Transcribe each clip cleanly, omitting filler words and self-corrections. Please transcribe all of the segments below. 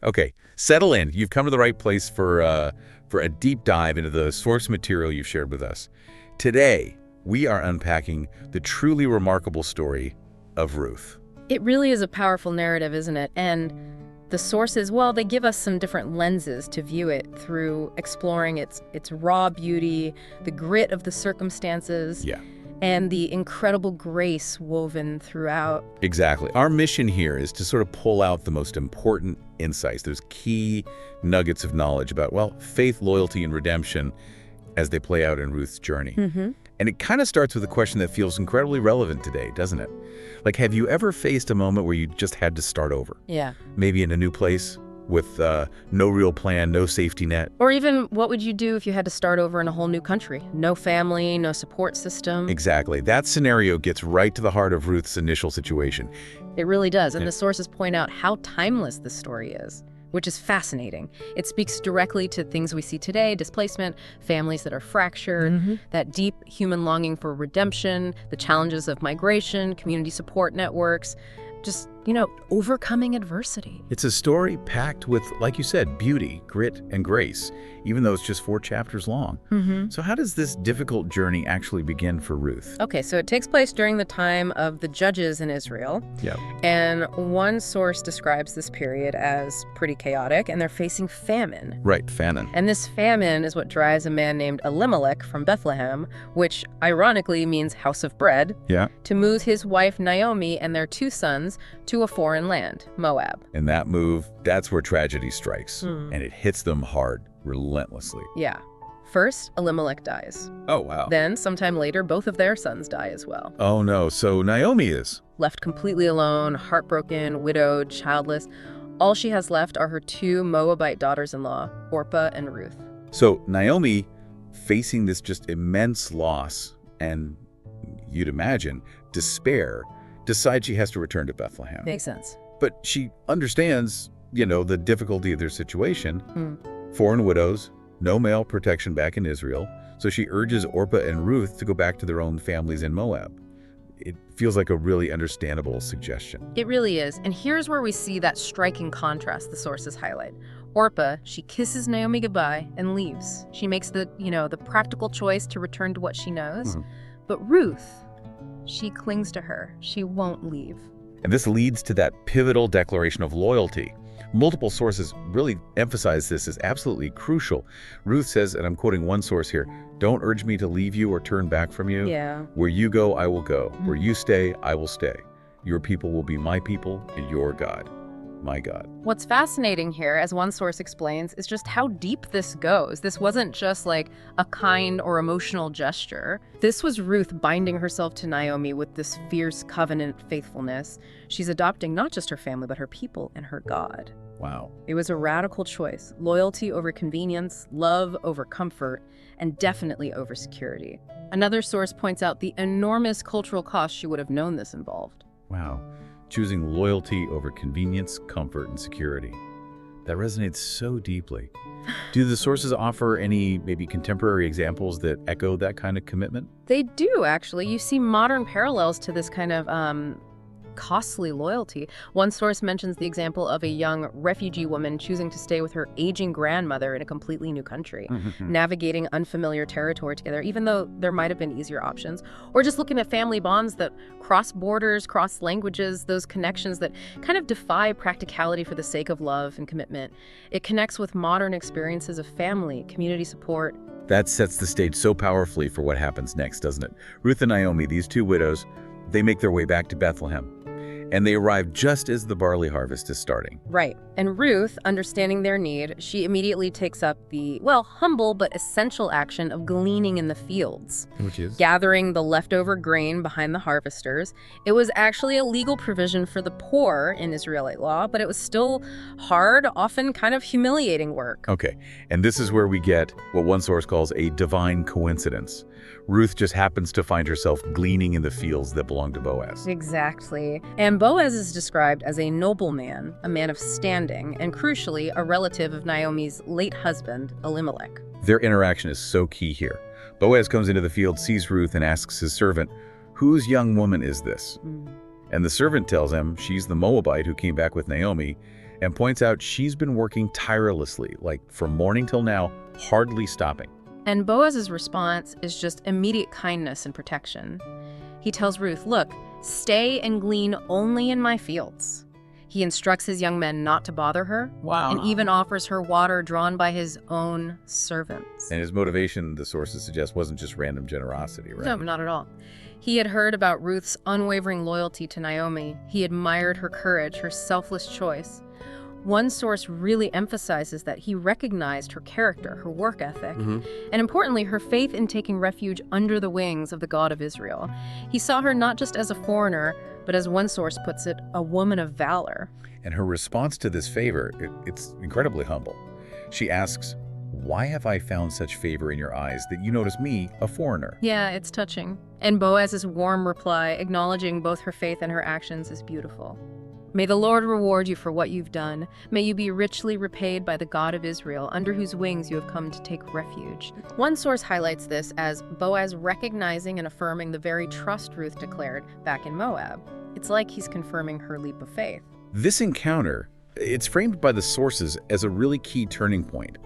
Okay, settle in. You've come to the right place for a deep dive into the source material you've shared with us. Today, we are unpacking the truly remarkable story of Ruth. It really is a powerful narrative, isn't it? And the sources, well, they give us some different lenses to view it through, exploring its raw beauty, the grit of the circumstances, Yeah. and the incredible grace woven throughout. Exactly. Our mission here is to sort of pull out the most important insights, those key nuggets of knowledge about, well, faith, loyalty, and redemption as they play out in Ruth's journey. And it kind of starts with a question that feels incredibly relevant today, doesn't it? Like, have you ever faced a moment where you just had to start over? Yeah. Maybe in a new place with no real plan, no safety net? Or even, what would you do if you had to start over in a whole new country? No family, no support system. Exactly. That scenario gets right to the heart of Ruth's initial situation. It really does. And the sources point out how timeless this story is, which is fascinating. It speaks directly to things we see today: displacement, families that are fractured, that deep human longing for redemption, the challenges of migration, community support networks, just, overcoming adversity. It's a story packed with, like you said, beauty, grit, and grace, even though it's just 4 chapters long. So how does this difficult journey actually begin for Ruth? Okay, so it takes place during the time of the judges in Israel. Yeah. And one source describes this period as pretty chaotic, and they're facing famine. Right, famine. And this famine is what drives a man named Elimelech from Bethlehem, which ironically means house of bread, Yeah. to move his wife Naomi and their 2 sons to a foreign land, Moab. And that move, that's where tragedy strikes. And it hits them hard, relentlessly. Yeah. First, Elimelech dies. Oh, wow. Then, sometime later, both of their sons die as well. Oh, no. So Naomi is? Left completely alone, heartbroken, widowed, childless. All she has left are her 2 Moabite daughters-in-law, Orpah and Ruth. So Naomi, facing this just immense loss and, you'd imagine, despair, decides she has to return to Bethlehem. Makes sense. But she understands, the difficulty of their situation. Foreign widows, no male protection back in Israel. So she urges Orpah and Ruth to go back to their own families in Moab. It feels like a really understandable suggestion. It really is. And here's where we see that striking contrast the sources highlight. Orpah, she kisses Naomi goodbye and leaves. She makes the practical choice to return to what she knows. But Ruth, she clings to her. She won't leave. And this leads to that pivotal declaration of loyalty. Multiple sources really emphasize this as absolutely crucial. Ruth says, and I'm quoting one source here, "Don't urge me to leave you or turn back from you. Yeah. Where you go, I will go. Where you stay, I will stay. Your people will be my people, and your God, my God." What's fascinating here, as one source explains, is just how deep this goes. This wasn't just like a kind or emotional gesture. This was Ruth binding herself to Naomi with this fierce covenant faithfulness. She's adopting not just her family, but her people and her God. Wow. It was a radical choice: loyalty over convenience, love over comfort, and definitely over security. Another source points out the enormous cultural cost she would have known this involved. Wow. Choosing loyalty over convenience, comfort, and security. That resonates so deeply. Do the sources offer any maybe contemporary examples that echo that kind of commitment? They do, actually. You see modern parallels to this kind of costly loyalty. One source mentions the example of a young refugee woman choosing to stay with her aging grandmother in a completely new country, navigating unfamiliar territory together, even though there might have been easier options. Or just looking at family bonds that cross borders, cross languages, those connections that kind of defy practicality for the sake of love and commitment. It connects with modern experiences of family, community support. That sets the stage so powerfully for what happens next, doesn't it? Ruth and Naomi, these 2 widows, they make their way back to Bethlehem. And they arrive just as the barley harvest is starting. Right. And Ruth, understanding their need, she immediately takes up the, humble but essential action of gleaning in the fields. Which is? Gathering the leftover grain behind the harvesters. It was actually a legal provision for the poor in Israelite law, but it was still hard, often kind of humiliating work. Okay. And this is where we get what one source calls a divine coincidence. Ruth just happens to find herself gleaning in the fields that belong to Boaz. Exactly. And Boaz is described as a noble man, a man of standing, and crucially, a relative of Naomi's late husband, Elimelech. Their interaction is so key here. Boaz comes into the field, sees Ruth, and asks his servant, "Whose young woman is this?" And the servant tells him she's the Moabite who came back with Naomi, and points out she's been working tirelessly, like from morning till now, hardly stopping. And Boaz's response is just immediate kindness and protection. He tells Ruth, look, stay and glean only in my fields. He instructs his young men not to bother her, Wow. and even offers her water drawn by his own servants. And his motivation, the sources suggest, wasn't just random generosity, right? No, not at all. He had heard about Ruth's unwavering loyalty to Naomi. He admired her courage, her selfless choice. One source really emphasizes that he recognized her character, her work ethic, and importantly, her faith in taking refuge under the wings of the God of Israel. He saw her not just as a foreigner, but as one source puts it, a woman of valor. And her response to this favor, it's incredibly humble. She asks, why have I found such favor in your eyes that you notice me, a foreigner? Yeah, it's touching. And Boaz's warm reply, acknowledging both her faith and her actions, is beautiful. May the Lord reward you for what you've done. May you be richly repaid by the God of Israel, under whose wings you have come to take refuge. One source highlights this as Boaz recognizing and affirming the very trust Ruth declared back in Moab. It's like he's confirming her leap of faith. This encounter, it's framed by the sources as a really key turning point.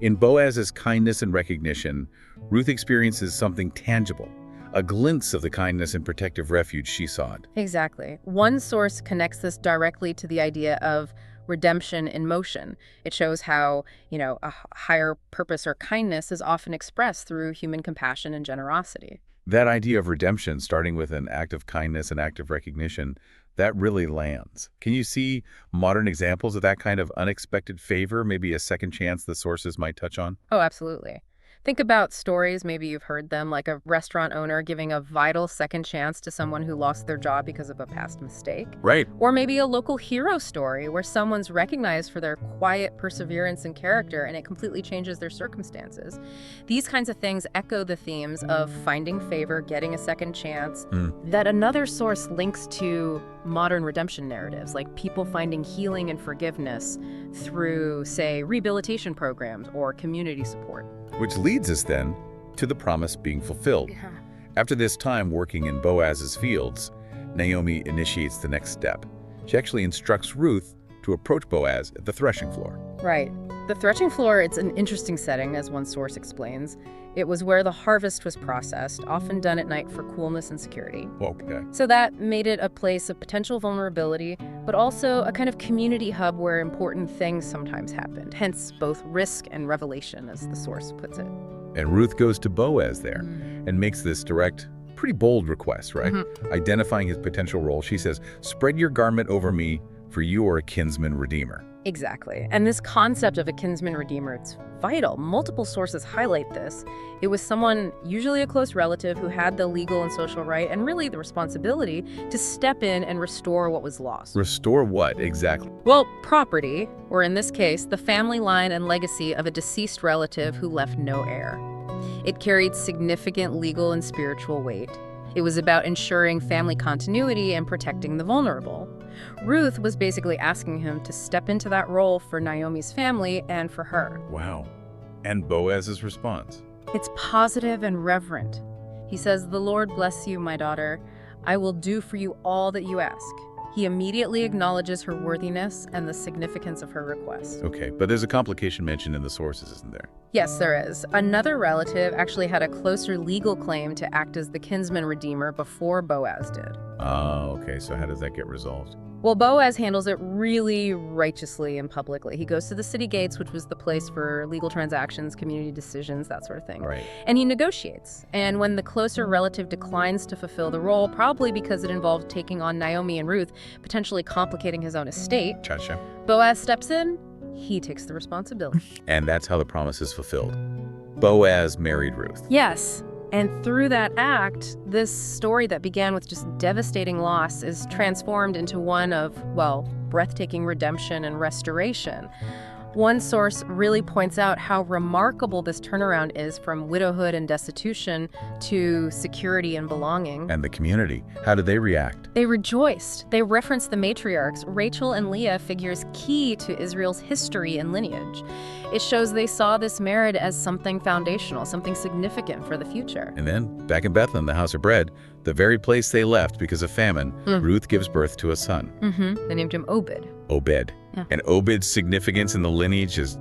In Boaz's kindness and recognition, Ruth experiences something tangible, a glimpse of the kindness and protective refuge she sought. Exactly. One source connects this directly to the idea of redemption in motion. It shows how, a higher purpose or kindness is often expressed through human compassion and generosity. That idea of redemption, starting with an act of kindness, an act of recognition, that really lands. Can you see modern examples of that kind of unexpected favor, maybe a second chance the sources might touch on? Oh, absolutely. Think about stories, maybe you've heard them, like a restaurant owner giving a vital second chance to someone who lost their job because of a past mistake. Right. Or maybe a local hero story where someone's recognized for their quiet perseverance and character and it completely changes their circumstances. These kinds of things echo the themes of finding favor, getting a second chance, that another source links to modern redemption narratives, like people finding healing and forgiveness through, say, rehabilitation programs or community support. Which leads us then to the promise being fulfilled. Yeah. After this time working in Boaz's fields, Naomi initiates the next step. She actually instructs Ruth to approach Boaz at the threshing floor. Right. The threshing floor, it's an interesting setting, as one source explains. It was where the harvest was processed, often done at night for coolness and security. Okay. So that made it a place of potential vulnerability, but also a kind of community hub where important things sometimes happened, hence both risk and revelation, as the source puts it. And Ruth goes to Boaz there and makes this direct, pretty bold request, right? Identifying his potential role, she says, "Spread your garment over me, for you are a kinsman redeemer." Exactly. And this concept of a kinsman redeemer, it's vital. Multiple sources highlight this. It was someone, usually a close relative, who had the legal and social right and really the responsibility to step in and restore what was lost. Restore what, exactly? Well, property, or in this case, the family line and legacy of a deceased relative who left no heir. It carried significant legal and spiritual weight. It was about ensuring family continuity and protecting the vulnerable. Ruth was basically asking him to step into that role for Naomi's family and for her. Wow. And Boaz's response? It's positive and reverent. He says, "The Lord bless you, my daughter. I will do for you all that you ask." He immediately acknowledges her worthiness and the significance of her request. Okay, but there's a complication mentioned in the sources, isn't there? Yes, there is. Another relative actually had a closer legal claim to act as the kinsman redeemer before Boaz did. Oh, okay, so how does that get resolved? Well, Boaz handles it really righteously and publicly. He goes to the city gates, which was the place for legal transactions, community decisions, that sort of thing. Right. And he negotiates. And when the closer relative declines to fulfill the role, probably because it involved taking on Naomi and Ruth, potentially complicating his own estate, Gotcha. Boaz steps in, he takes the responsibility. And that's how the promise is fulfilled. Boaz married Ruth. Yes. And through that act, this story that began with just devastating loss is transformed into one of, well, breathtaking redemption and restoration. One source really points out how remarkable this turnaround is from widowhood and destitution to security and belonging. And the community, how did they react? They rejoiced. They referenced the matriarchs, Rachel and Leah, figures key to Israel's history and lineage. It shows they saw this marriage as something foundational, something significant for the future. And then, back in Bethlehem, the house of bread, the very place they left because of famine, Ruth gives birth to a son. They named him Obed. Obed. Yeah. And Obed's significance in the lineage is,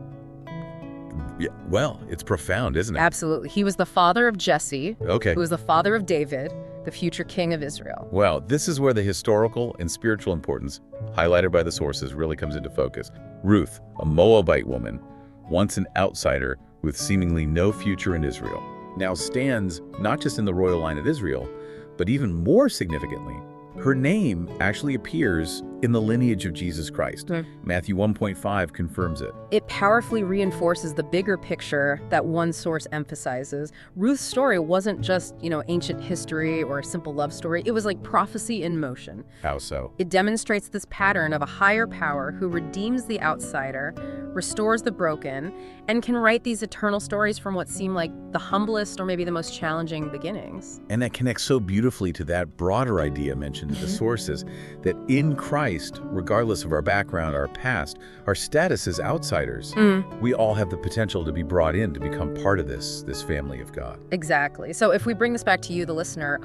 yeah, well, it's profound, isn't it? Absolutely. He was the father of Jesse, Okay. who was the father of David, the future king of Israel. Well, this is where the historical and spiritual importance, highlighted by the sources, really comes into focus. Ruth, a Moabite woman, once an outsider with seemingly no future in Israel, now stands not just in the royal line of Israel, but even more significantly, her name actually appears in the lineage of Jesus Christ. Matthew 1.5 confirms it. It powerfully reinforces the bigger picture that one source emphasizes. Ruth's story wasn't just, ancient history or a simple love story. It was like prophecy in motion. How so? It demonstrates this pattern of a higher power who redeems the outsider, restores the broken, and can write these eternal stories from what seem like the humblest or maybe the most challenging beginnings. And that connects so beautifully to that broader idea mentioned in the sources, that in Christ, regardless of our background, our past, our status as outsiders, we all have the potential to be brought in to become part of this family of God. Exactly. So if we bring this back to you, the listener,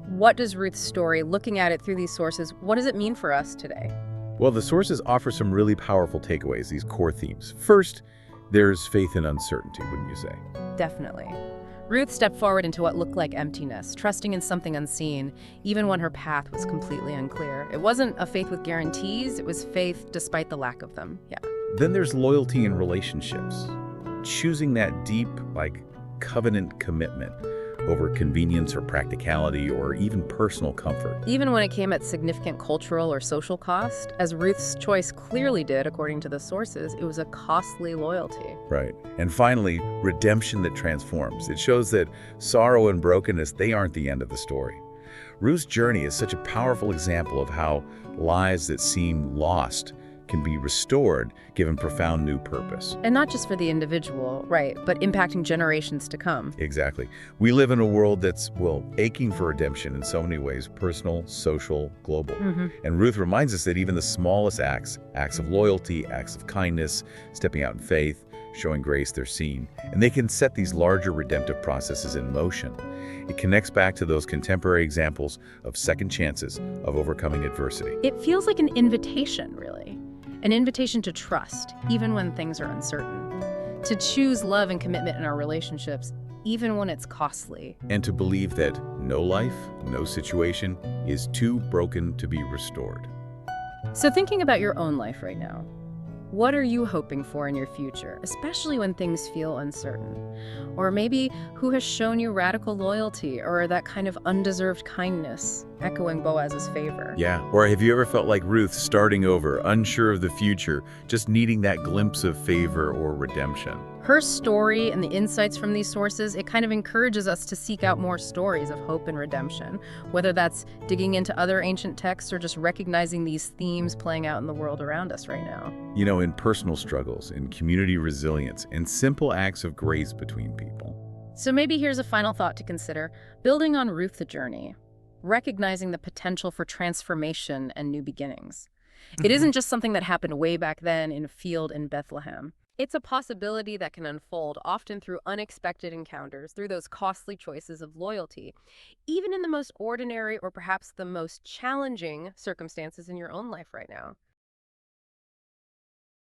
what does Ruth's story, looking at it through these sources, what does it mean for us today? Well, the sources offer some really powerful takeaways, these core themes. First, there's faith in uncertainty, wouldn't you say? Definitely. Ruth stepped forward into what looked like emptiness, trusting in something unseen, even when her path was completely unclear. It wasn't a faith with guarantees, it was faith despite the lack of them. Yeah. Then there's loyalty in relationships. Choosing that deep, covenant commitment over convenience or practicality or even personal comfort. Even when it came at significant cultural or social cost, as Ruth's choice clearly did, according to the sources, it was a costly loyalty. Right. And finally, redemption that transforms. It shows that sorrow and brokenness, they aren't the end of the story. Ruth's journey is such a powerful example of how lives that seem lost can be restored, given profound new purpose. And not just for the individual, right, but impacting generations to come. Exactly. We live in a world that's, aching for redemption in so many ways, personal, social, global. And Ruth reminds us that even the smallest acts of loyalty, acts of kindness, stepping out in faith, showing grace, they're seen. And they can set these larger redemptive processes in motion. It connects back to those contemporary examples of second chances, of overcoming adversity. It feels like an invitation, really. An invitation to trust, even when things are uncertain. To choose love and commitment in our relationships, even when it's costly. And to believe that no life, no situation is too broken to be restored. So thinking about your own life right now, what are you hoping for in your future, especially when things feel uncertain? Or maybe who has shown you radical loyalty or that kind of undeserved kindness, echoing Boaz's favor? Yeah. Or have you ever felt like Ruth, starting over, unsure of the future, just needing that glimpse of favor or redemption? Her story and the insights from these sources, it kind of encourages us to seek out more stories of hope and redemption, whether that's digging into other ancient texts or just recognizing these themes playing out in the world around us right now. In personal struggles, in community resilience, in simple acts of grace between people. So maybe here's a final thought to consider, building on Ruth the journey, recognizing the potential for transformation and new beginnings. It isn't just something that happened way back then in a field in Bethlehem. It's a possibility that can unfold, often through unexpected encounters, through those costly choices of loyalty, even in the most ordinary or perhaps the most challenging circumstances in your own life right now.